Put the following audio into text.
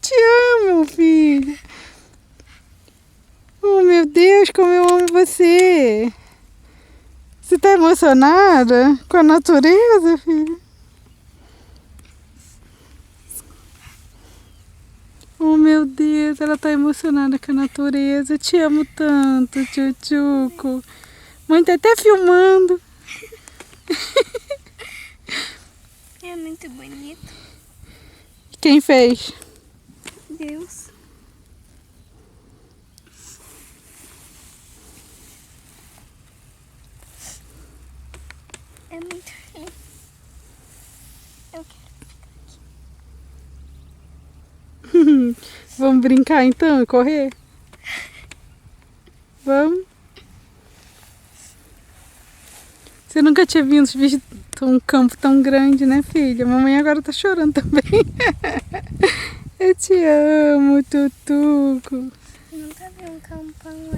te amo, filho. Oh, meu Deus, como eu amo você. Você tá emocionada com a natureza, filho? Oh, meu Deus, ela tá emocionada com a natureza. Eu te amo tanto, tchutchuco. Mãe tá até filmando. É muito bonito. Quem fez? Deus. É muito lindo. Eu quero. Vamos brincar então e correr? Vamos? Você nunca tinha visto um campo tão grande, né, filha? Mamãe agora tá chorando também. Eu te amo, Tutuco. Nunca vi um campão